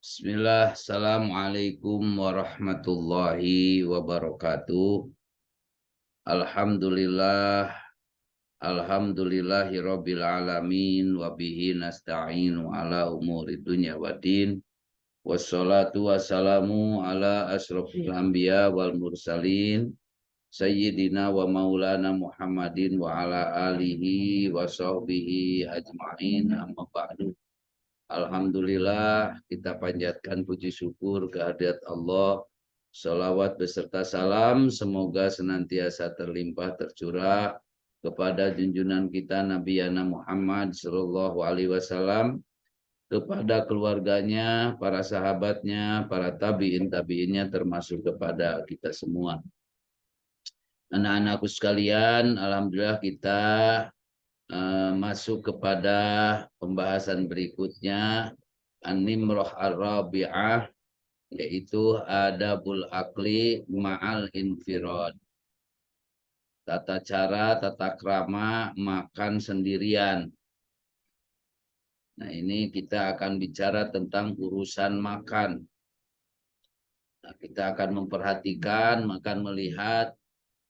Bismillah, Assalamualaikum warahmatullahi wabarakatuh. Alhamdulillah, alhamdulillahi rabbil alamin, wa bihi nasta'inu ala umuri dunya waddin. Wassalatu wassalamu ala asrofil anbiya wal mursalin, Sayyidina wa maulana Muhammadin wa ala alihi wa sahbihi ajma'in, amma ba'du. Alhamdulillah kita panjatkan puji syukur kehadirat Allah. Salawat beserta salam semoga senantiasa terlimpah tercurah kepada junjungan kita Nabi Yana Muhammad Sallallahu Alaihi Wasallam, kepada keluarganya, para sahabatnya, para tabiin-tabiinnya, termasuk kepada kita semua. Anak-anakku sekalian, alhamdulillah kita masuk kepada pembahasan berikutnya, An-Nimrah Ar-Rabi'ah, yaitu Adabul Akli Ma'al Infirad. Tata cara, tata krama makan sendirian. Nah, ini kita akan bicara tentang urusan makan. Nah, kita akan memperhatikan, akan melihat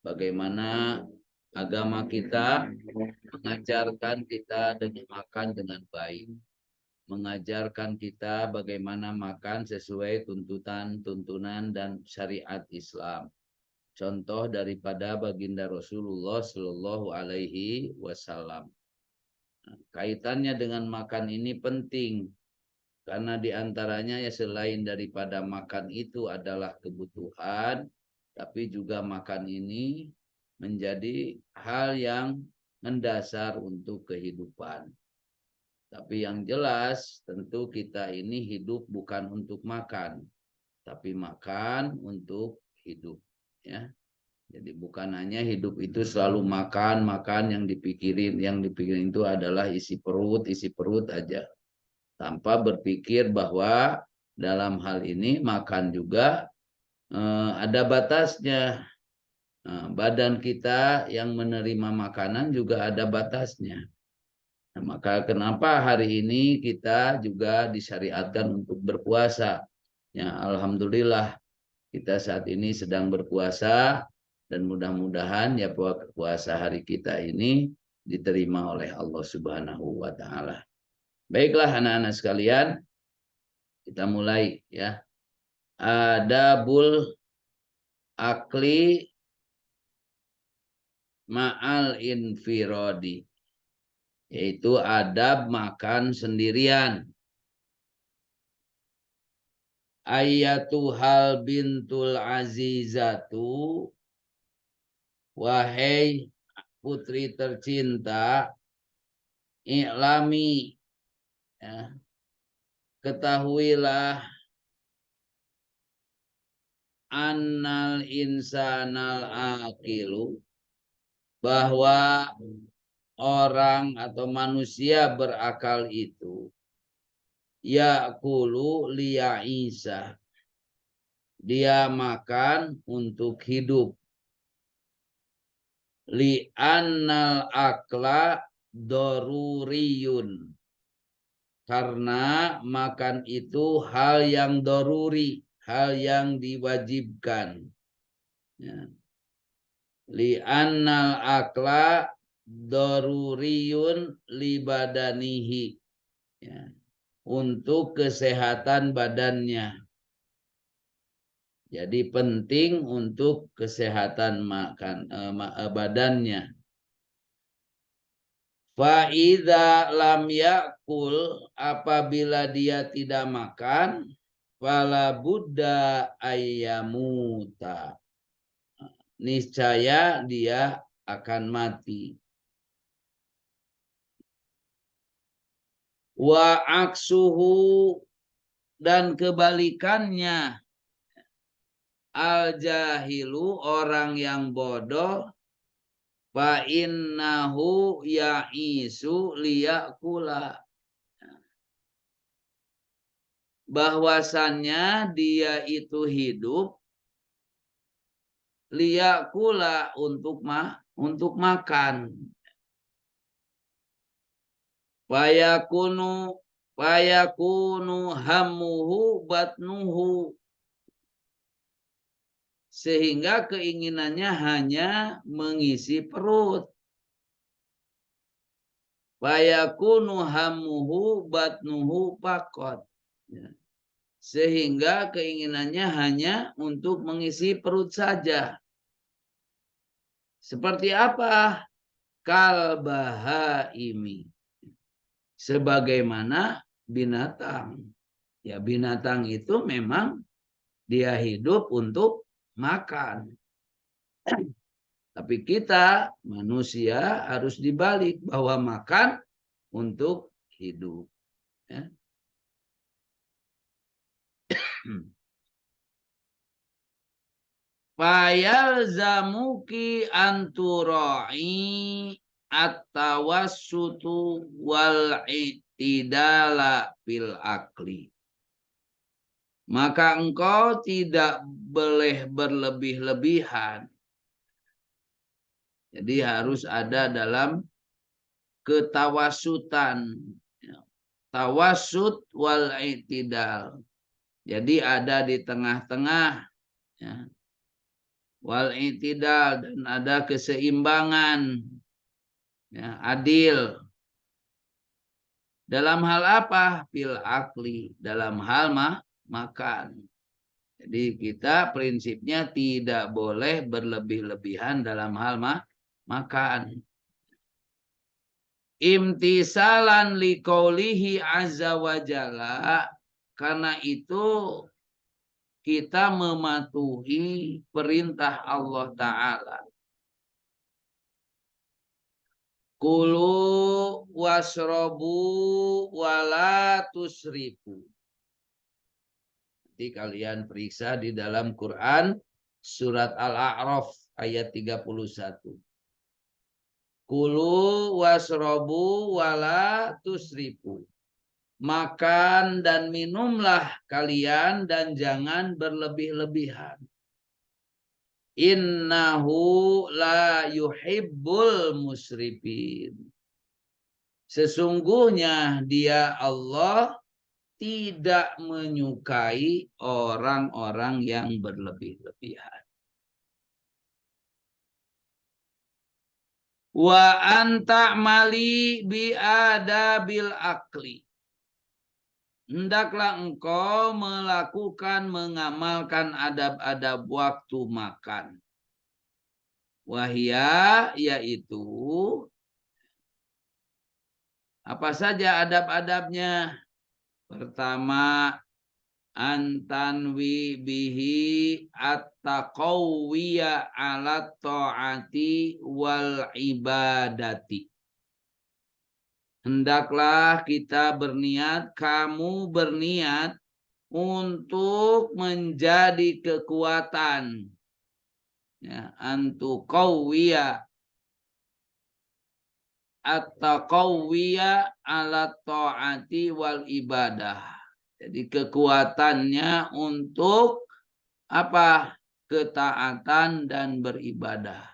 bagaimana agama kita mengajarkan kita dengan makan dengan baik, mengajarkan kita bagaimana makan sesuai tuntunan dan syariat Islam. Contoh daripada baginda Rasulullah Shallallahu Alaihi Wasallam. Kaitannya dengan makan ini penting karena diantaranya ya selain daripada makan itu adalah kebutuhan, tapi juga makan ini menjadi hal yang mendasar untuk kehidupan. Tapi yang jelas tentu kita ini hidup bukan untuk makan, tapi makan untuk hidup. Ya, jadi bukan hanya hidup itu selalu makan yang dipikirin itu adalah isi perut aja, tanpa berpikir bahwa dalam hal ini makan juga ada batasnya. Badan kita yang menerima makanan juga ada batasnya. Nah, maka kenapa hari ini kita juga disyariatkan untuk berpuasa? Ya, alhamdulillah kita saat ini sedang berpuasa dan mudah-mudahan ya puasa hari kita ini diterima oleh Allah Subhanahu wa taala. Baiklah anak-anak sekalian, kita mulai ya. Adabul akli ma'al infirodi, yaitu adab makan sendirian. Ayatuhal bintul azizatu, wahai putri tercinta, i'lami, ya, ketahuilah, annal insanal akilu, bahwa orang atau manusia berakal itu ya'kulu liya'isa, dia makan untuk hidup. Li'annal akla doruriyun, karena makan itu hal yang doruri, hal yang diwajibkan. Ya. Li'annal akla doruriyun libadanihi, ya, untuk kesehatan badannya. Jadi penting untuk kesehatan badannya. Fa'idha lam yakul, apabila dia tidak makan, fala buddha ayyamuta, niscaya dia akan mati. Wa aksuhu, dan kebalikannya, al jahilu, orang yang bodoh, fa innahu ya'isu liyakula, bahwasannya dia itu hidup liyakula, untuk makan. Fayakunu, Fayakunu hammuhu batnuhu. Sehingga keinginannya hanya mengisi perut. Fayakunu hammuhu batnuhu faqat. Sehingga keinginannya hanya untuk mengisi perut saja. Seperti apa? Kalbahaimi. Sebagaimana binatang. Ya, binatang itu memang dia hidup untuk makan. Tapi kita manusia harus dibalik bahwa makan untuk hidup. Ya. Fayalzamuki anturai at-tawassutu wal i'tidala fil akli. Maka engkau tidak boleh berlebih-lebihan. Jadi harus ada dalam ketawasutan. Tawassut wal i'tidal. Jadi ada di tengah-tengah. Ya. Wal i'tidal, dan ada keseimbangan. Ya, adil. Dalam hal apa? Fil akli. Dalam hal makan. Jadi kita prinsipnya tidak boleh berlebih-lebihan dalam hal makan. Imtisalan liqaulihi azza wa jalla. Karena itu kita mematuhi perintah Allah Ta'ala. Kulu wasrobu wala tusrifu. Nanti kalian periksa di dalam Quran surat Al-A'raf ayat 31. Kulu wasrobu wala tusrifu. Makan dan minumlah kalian dan jangan berlebih-lebihan. Innahu la yuhibbul musrifin. Sesungguhnya dia Allah tidak menyukai orang-orang yang berlebih-lebihan. Wa anta mali bi adabil akli. Hendaklah engkau melakukan, mengamalkan adab-adab waktu makan. Wahia, yaitu apa saja adab-adabnya? Pertama, antanwi bihi at-taqawwiya ala ta'ati wal ibadati. Hendaklah kita berniat, kamu berniat untuk menjadi kekuatan. Ya, antuqawwiya at-taqawwiya ala ta'ati wal ibadah. Jadi kekuatannya untuk apa? Ketaatan dan beribadah.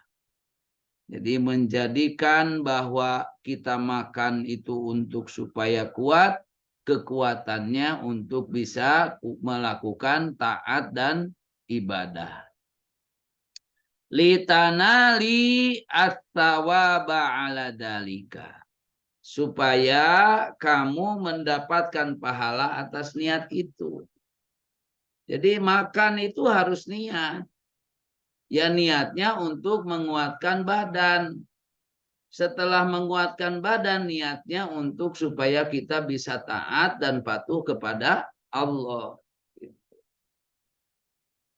Jadi menjadikan bahwa kita makan itu untuk supaya kuat, kekuatannya untuk bisa melakukan taat dan ibadah. Litanali at-thawaba ala dalika. Supaya kamu mendapatkan pahala atas niat itu. Jadi makan itu harus niat. Ya niatnya untuk menguatkan badan. Setelah menguatkan badan, niatnya untuk supaya kita bisa taat dan patuh kepada Allah.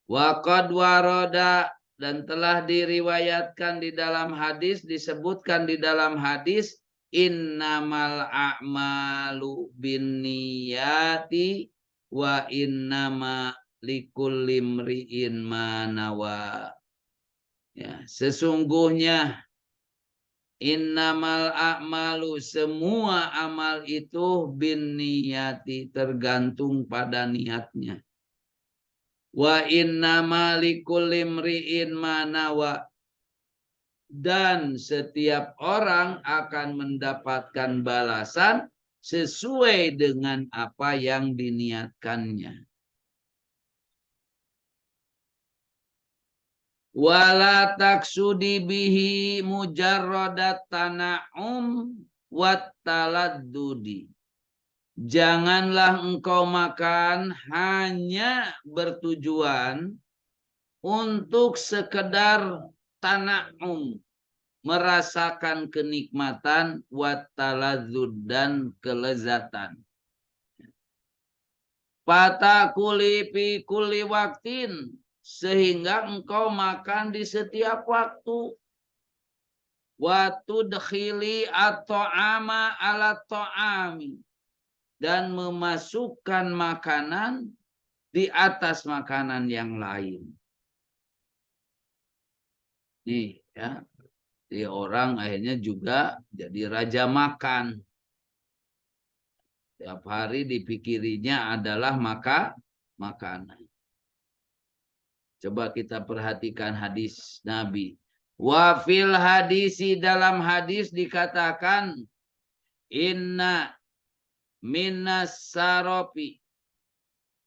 Wa qad warada, dan telah diriwayatkan di dalam hadis, disebutkan di dalam hadis, innamal a'malu binniyati wa innama likulli imri'in ma nawa. Ya, sesungguhnya innamal a'malu, semua amal itu binniyati, tergantung pada niatnya. Wa innama likulli imri'in ma nawa, dan setiap orang akan mendapatkan balasan sesuai dengan apa yang diniatkannya. Wala taksudi bihi mujarradat tana'um wat taladdudi. Janganlah engkau makan hanya bertujuan untuk sekedar tana'um, merasakan kenikmatan, wat taladzud dan kelezatan. Fatakuli fi kulli waktin, sehingga engkau makan di setiap waktu. Wa tudkhili at-ta'ama ala ta'ami, dan memasukkan makanan di atas makanan yang lain. Nih ya, jadi orang akhirnya juga jadi raja makan. Tiap hari dipikirinya adalah makanan. Coba kita perhatikan hadis Nabi. Wa fil hadisi, dalam hadis dikatakan, inna minas saropi,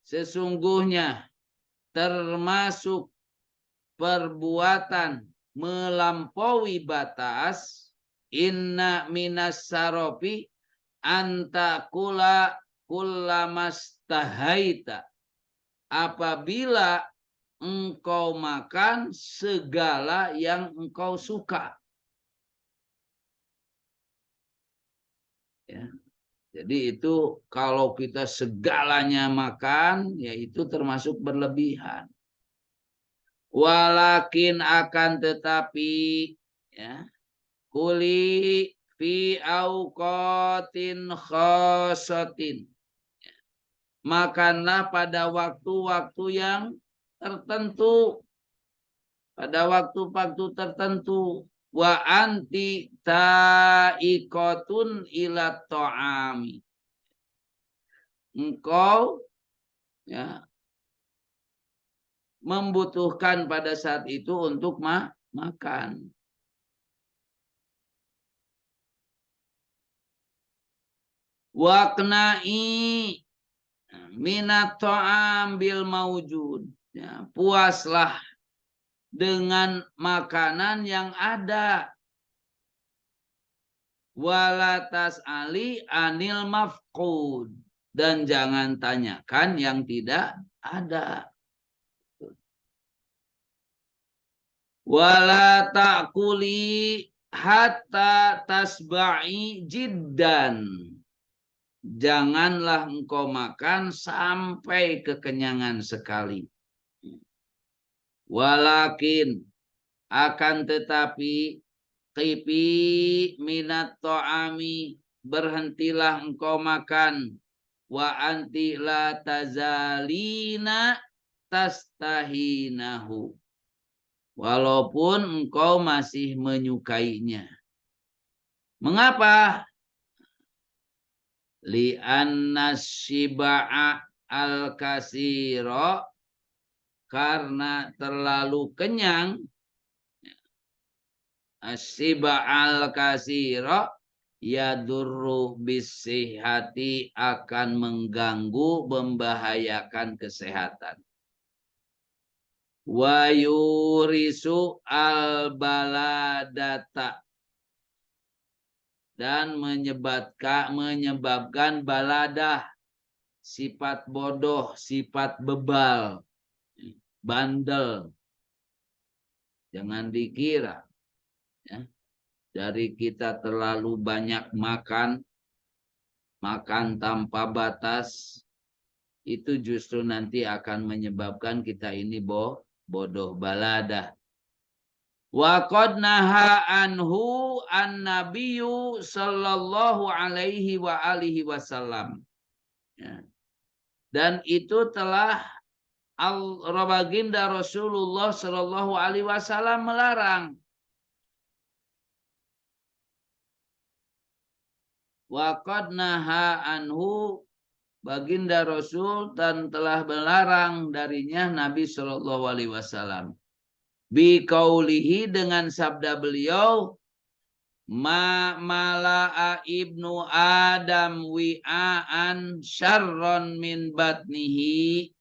sesungguhnya termasuk perbuatan melampaui batas, inna minas saropi anta kula kullamastahaita, apabila engkau makan segala yang engkau suka. Ya. Jadi itu kalau kita segalanya makan, ya itu termasuk berlebihan. Walakin akan tetapi, ya, kuli fi auqatin khosatin, makanlah pada waktu-waktu yang tertentu, pada waktu-waktu tertentu. Wa anti ta'iqatun ila ta'ami, engkau ya membutuhkan pada saat itu untuk makan. Waqna'i minat ta'am bil maujud, ya, puaslah dengan makanan yang ada. Wala tas'ali anil mafqud, dan jangan tanyakan yang tidak ada. Wala ta'kuli hatta tasba'i jiddan, janganlah engkau makan sampai kekenyangan sekali. Walakin akan tetapi, qifi minat ta'ami, berhentilah engkau makan. Wa anti la tazalina tastahinahu, walaupun engkau masih menyukainya. Mengapa? Li'anna shiba'a al-kasiro, karena terlalu kenyang. Asyiba'al kasiro yadurru bisihati, akan mengganggu, membahayakan kesehatan. Wa yurisu al baladata, dan menyebabkan baladah, sifat bodoh, sifat bebal, bandel. Jangan dikira ya, dari kita terlalu banyak makan tanpa batas, itu justru nanti akan menyebabkan kita ini bodoh, baladah. Wa qad naha anhu an-nabiyyu sallallahu alaihi wa alihi wasallam. Ya. Dan itu telah baginda Rasulullah sallallahu alaihi wasallam melarang. Wa qad naha anhu, baginda Rasul dan telah melarang darinya Nabi sallallahu alaihi wasallam. Bi qaulihi, dengan sabda beliau, Ma mala'a ibnu Adam wi'aan syarron min batnihi.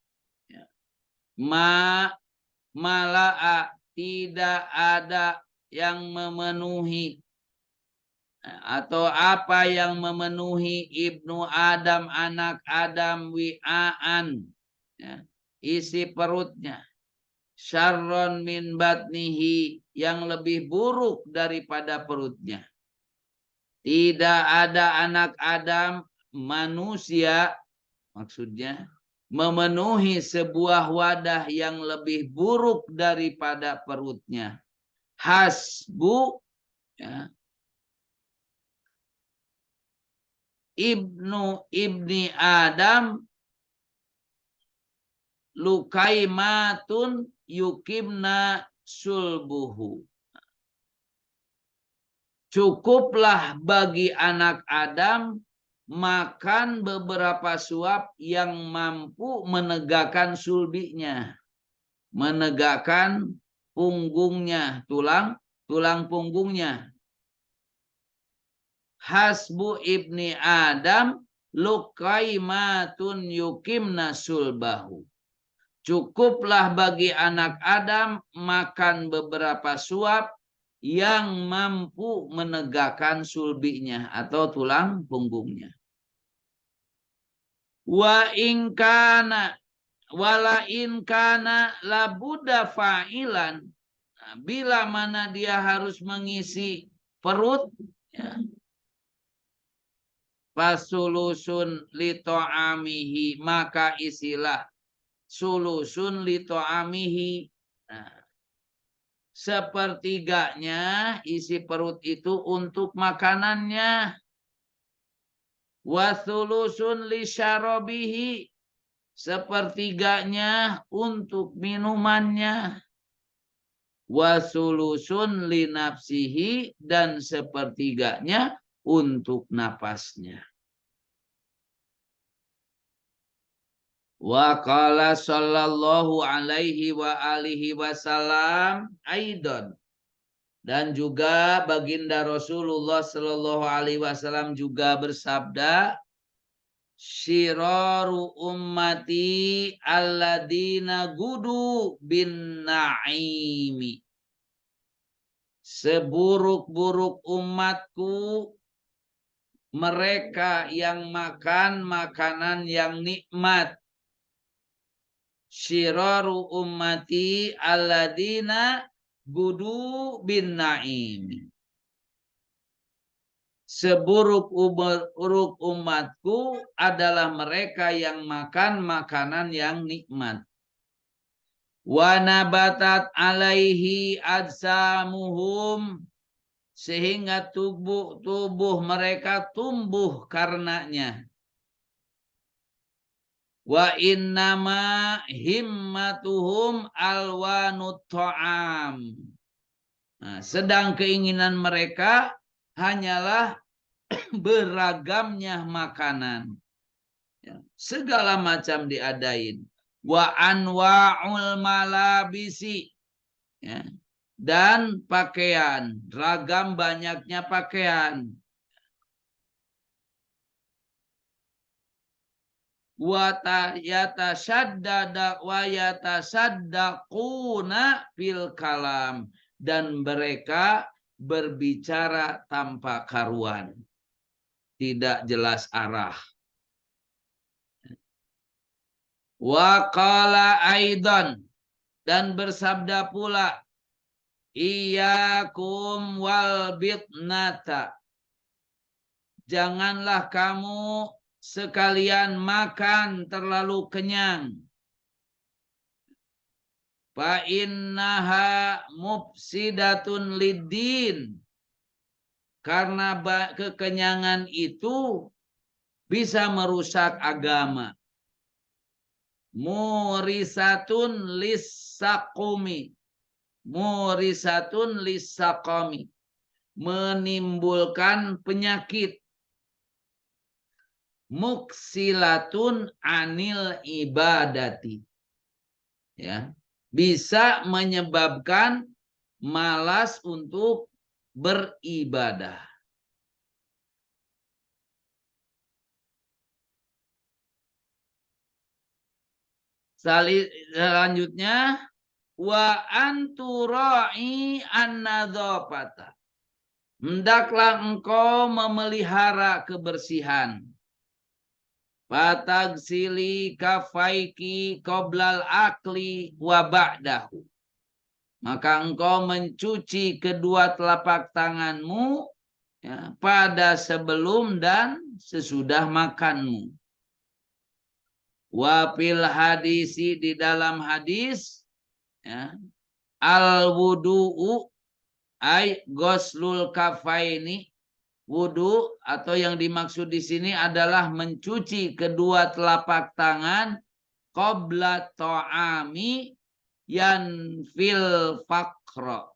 Ma mala'a, tidak ada yang memenuhi, atau apa yang memenuhi ibnu Adam, anak Adam, wi'aan, ya, isi perutnya, syarron min batnihi, yang lebih buruk daripada perutnya. Tidak ada anak Adam, manusia maksudnya, memenuhi sebuah wadah yang lebih buruk daripada perutnya. Hasbu, ya, ibni Adam lukaimatun yukimna sulbuhu. Cukuplah bagi anak Adam makan beberapa suap yang mampu menegakkan sulbinya, menegakkan punggungnya, tulang punggungnya. Hasbu ibni Adam lukaimatun yukimna sulbahu. Cukuplah bagi anak Adam makan beberapa suap yang mampu menegakkan sulbinya atau tulang punggungnya. Wa inkana wala inkana labuda fa'ilan. Nah, bila mana dia harus mengisi perut, ya, fasulusun li ta'amihi, maka isilah sulusun li ta'amihi. Nah, sepertiganya isi perut itu untuk makanannya. Wasulusun li syarabihi, sepertiganya untuk minumannya. Wasulusun li nafsihi, dan sepertiganya untuk napasnya. Wa qala sallallahu alaihi wa alihi wasallam aidan, dan juga baginda Rasulullah sallallahu alaihi wasallam juga bersabda, syiraru ummati alladina gudu bin naimi. Seburuk-buruk umatku mereka yang makan makanan yang nikmat. Syiraru ummati alladina gudu bin naimi. Seburuk-buruk umatku adalah mereka yang makan makanan yang nikmat. Wa nabatat alaihi ajsamuhum, sehingga tubuh mereka tumbuh karenanya. Wa innama himmatuhum alwanut ta'am. Nah, sedang keinginan mereka hanyalah beragamnya makanan. Ya, segala macam diadain. Wa anwa'ul malabisi, ya, dan pakaian, ragam banyaknya pakaian. Wa yatasaddaquna fil kalam, dan mereka berbicara tanpa karuan, tidak jelas arah. Wa qala aidan, dan bersabda pula, iyyakum wal bitnata, janganlah kamu sekalian makan terlalu kenyang. Fa innaha mufsidatun liddin, karena kekenyangan itu bisa merusak agama. Murisatun lissaqumi, murisatun lissaqami, menimbulkan penyakit. Muksilatun anil ibadati, ya, bisa menyebabkan malas untuk beribadah. Selanjutnya wa anturai an-nadzafata. Hendaklah engkau memelihara kebersihan. Fatagsili kafaiki qoblal akli wa ba'dahu. Maka engkau mencuci kedua telapak tanganmu ya, pada sebelum dan sesudah makanmu. Wa fil hadisi, di dalam hadis ya, al wudu'u ay ghuslul kafaini, wudu atau yang dimaksud di sini adalah mencuci kedua telapak tangan qabla ta'ami yanfil faqra,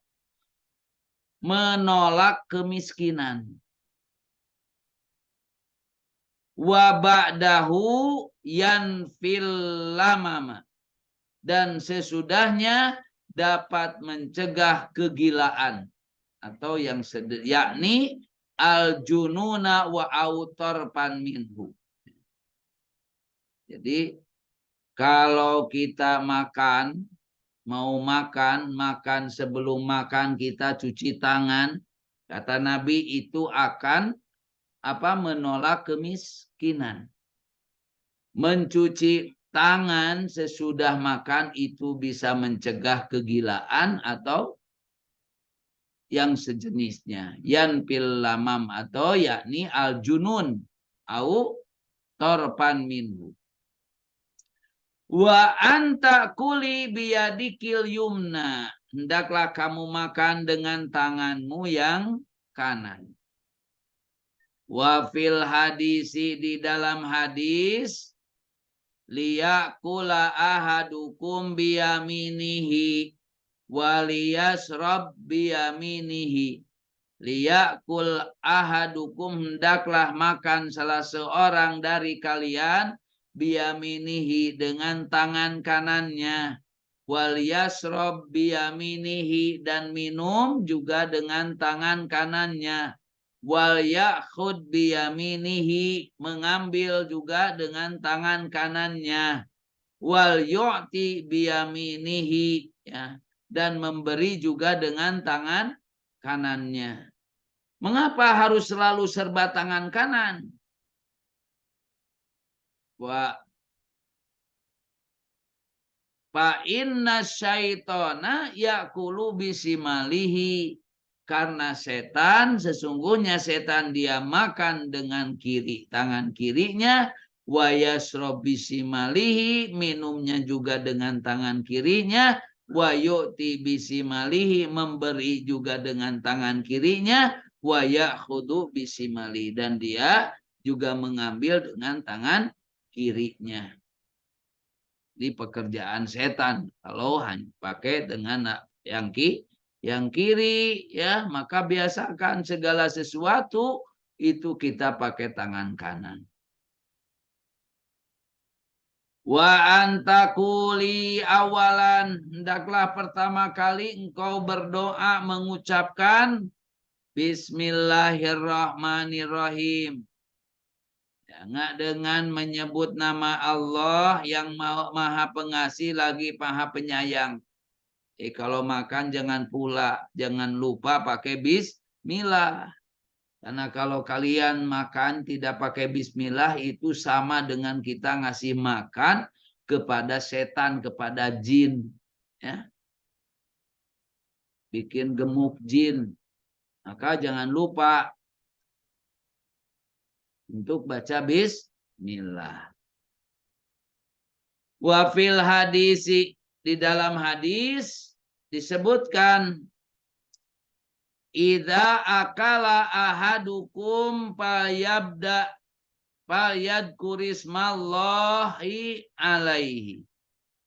menolak kemiskinan. Wa ba'dahu yanfil lamama, dan sesudahnya dapat mencegah kegilaan atau yang yakni al jununa wa autarpan minhu. Jadi kalau kita makan, mau makan sebelum makan kita cuci tangan, kata Nabi itu akan menolak kemiskinan. Mencuci tangan sesudah makan itu bisa mencegah kegilaan atau yang sejenisnya. Yanfil lamam, atau yakni al junun au torpan minhu. Wa anta kuli biyadikil yumna. Hendaklah kamu makan dengan tanganmu yang kanan. Wa fil hadisi, di dalam hadis, liyakula ahadukum biyaminihi waliyasrab biyaminihi. Liyakul ahadukum, hendaklah makan salah seorang dari kalian biyaminihi, dengan tangan kanannya, waliyasrab biyaminihi, dan minum juga dengan tangan kanannya, wal yakhud biyaminihi, mengambil juga dengan tangan kanannya, wal yu'ti biyaminihi, ya, dan memberi juga dengan tangan kanannya. Mengapa harus selalu serba tangan kanan? Wa fa inna syaitana yakulu bisimalihi, karena setan, sesungguhnya setan dia makan dengan kiri, tangan kirinya, wa yasrob bisimalihi, minumnya juga dengan tangan kirinya, wa yu'ti bisimalihi, memberi juga dengan tangan kirinya, wa ya'khudhu bisimalihi, dan dia juga mengambil dengan tangan kirinya. Di pekerjaan setan kalau hanya pakai dengan yang kiri, ya, maka biasakan segala sesuatu itu kita pakai tangan kanan. Wa antakuli awalan, hendaklah pertama kali engkau berdoa mengucapkan Bismillahirrahmanirrahim. Jangan dengan menyebut nama Allah yang maha pengasih lagi maha penyayang. Kalau makan jangan lupa pakai bismillah. Karena kalau kalian makan tidak pakai bismillah, itu sama dengan kita ngasih makan kepada setan, kepada jin. Ya. Bikin gemuk jin. Maka jangan lupa untuk baca bismillah. Wa fil hadisi, di dalam hadis disebutkan, idza akala ahadukum falyadkurismallahi alaihi.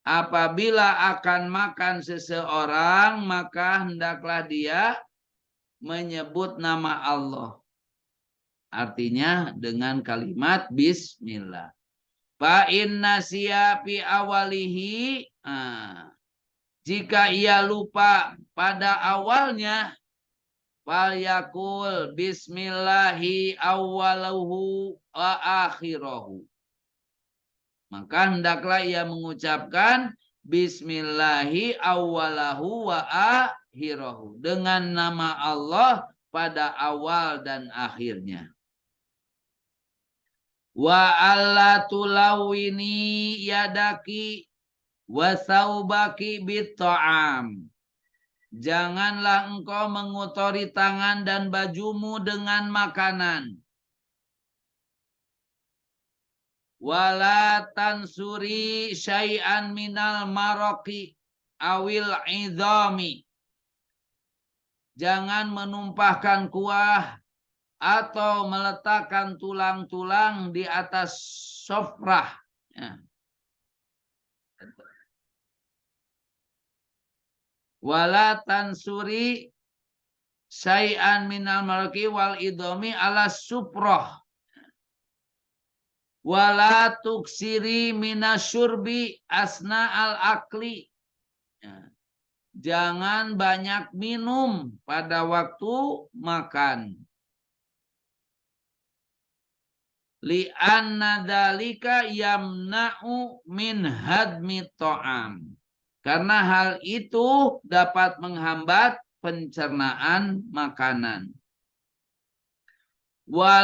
Apabila akan makan seseorang, maka hendaklah dia menyebut nama Allah. Artinya dengan kalimat bismillah. Fa inna siyapi awalihi, jika ia lupa pada awalnya, falyakul bismillahi awwaluhu wa akhirahu. Maka hendaklah ia mengucapkan bismillahi awwalahu wa akhirahu, dengan nama Allah pada awal dan akhirnya. Wa alla tulawini yadaki wa saubaki bitta'am. Janganlah engkau mengotori tangan dan bajumu dengan makanan. Wala tansuri syai'an minal maraqi awil idhami. Jangan menumpahkan kuah atau meletakkan tulang-tulang di atas sofrah. Ya. Wala tansuri syai'an minal maraqi wal idhami ala suproh. Wala tuksiri minasyurbi asna al-akli. Jangan banyak minum pada waktu makan. Li'anna dzalika yamna'u min hadmi ta'am. Karena hal itu dapat menghambat pencernaan makanan. Wa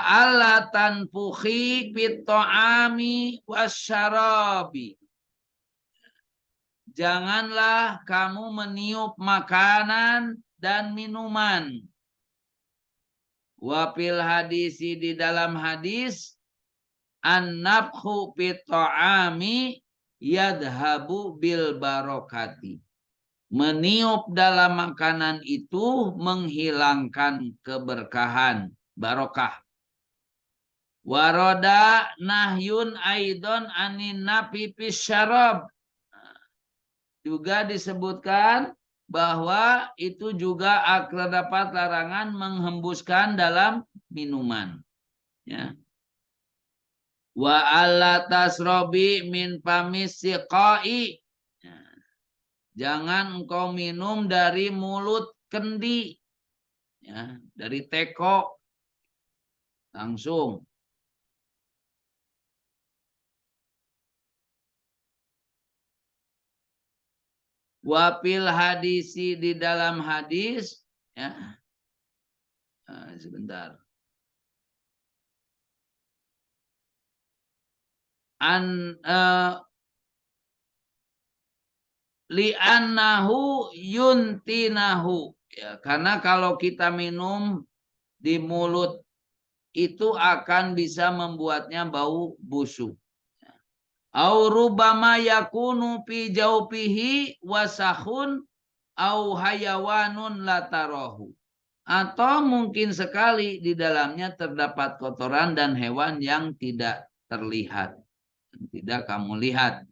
alla tanfukhi fit ta'ami wasyarabi. Janganlah kamu meniup makanan dan minuman. Wa fil hadisi, di dalam hadis, an-nafkhu fit ta'ami yadhabu bil barokati. Meniup dalam makanan itu menghilangkan keberkahan, barokah. Waroda nahyun aidon anin napi pisyarab. Juga disebutkan bahwa itu juga terdapat larangan menghembuskan dalam minuman. Ya. Wa alla tasrobi min famis siqai. Jangan engkau minum dari mulut kendi, ya, dari teko langsung. Wapil hadisi, di dalam hadis, ya, sebentar. Li'annahu yuntinahu, ya, karena kalau kita minum di mulut itu akan bisa membuatnya bau busuk. Au rubama yakunu fi jaufihi wasahun au hayawanun latarahu. Atau mungkin sekali di dalamnya terdapat kotoran dan hewan yang tidak terlihat, tidak kamu lihat.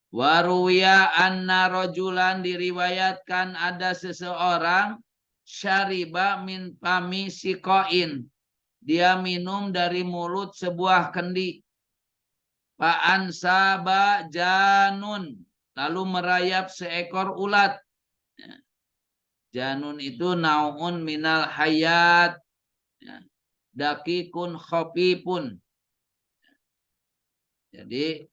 Waruya anna rojulan, diriwayatkan ada seseorang syariba min pami sikoin, dia minum dari mulut sebuah kendi. Pa'an saba janun, lalu merayap seekor ulat. Janun itu naun minal hayat, dakikun khafifun. Jadi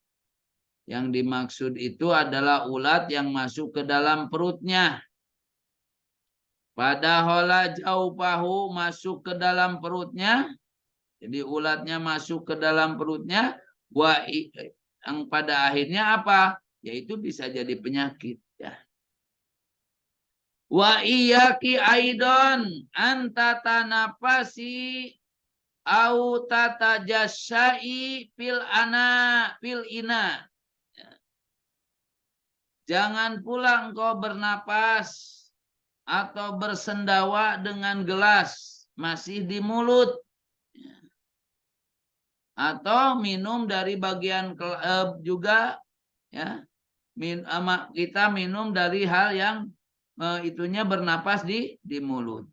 yang dimaksud itu adalah ulat yang masuk ke dalam perutnya. Padahal jauh pahu masuk ke dalam perutnya. Jadi ulatnya masuk ke dalam perutnya. Yang pada akhirnya apa? Yaitu bisa jadi penyakit. Ya. Wa iyaki aidon anta tanapasi au tatajasyai fil ina. Jangan pula engkau bernapas atau bersendawa dengan gelas masih di mulut. Atau minum dari bagian juga, ya. Kita minum dari hal yang itunya bernapas di mulut.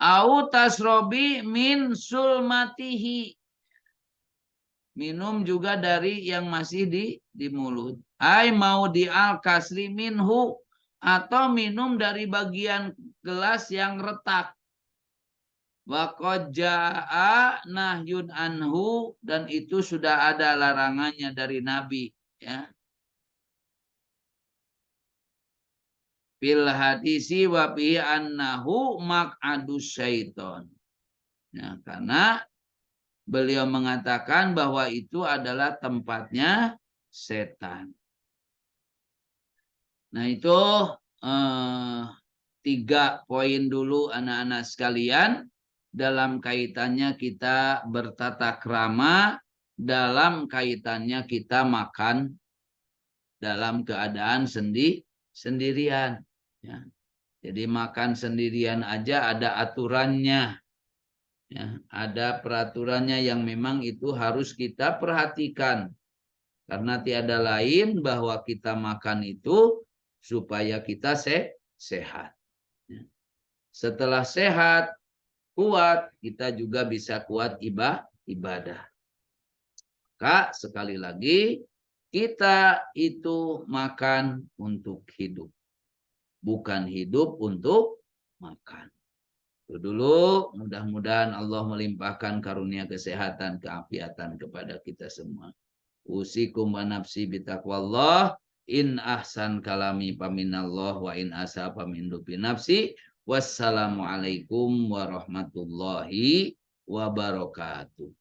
Au tasrobi min sulmatihi. Minum juga dari yang masih di mulut. Ai mau di al kasri minhu, atau minum dari bagian gelas yang retak. Wa qad jaa nahyun anhu, dan itu sudah ada larangannya dari Nabi, ya. Fil hadisi wa bi annahu maq'adus syaiton. Ya, karena beliau mengatakan bahwa itu adalah tempatnya setan. Nah, itu 3 poin dulu anak-anak sekalian dalam kaitannya kita bertata krama, dalam kaitannya kita makan dalam keadaan sendirian. Ya. Jadi makan sendirian aja ada aturannya. Ya, ada peraturannya yang memang itu harus kita perhatikan. Karena tiada lain bahwa kita makan itu supaya kita sehat. Setelah sehat, kuat, kita juga bisa kuat ibadah. Maka sekali lagi, kita itu makan untuk hidup. Bukan hidup untuk makan. Itu dulu, mudah-mudahan Allah melimpahkan karunia kesehatan, keafiatan kepada kita semua. Usikum wa nafsi bitaqwallah. In ahsan kalami paminallah wa in asa pamin lupi nafsi. Wassalamualaikum warahmatullahi wabarakatuh.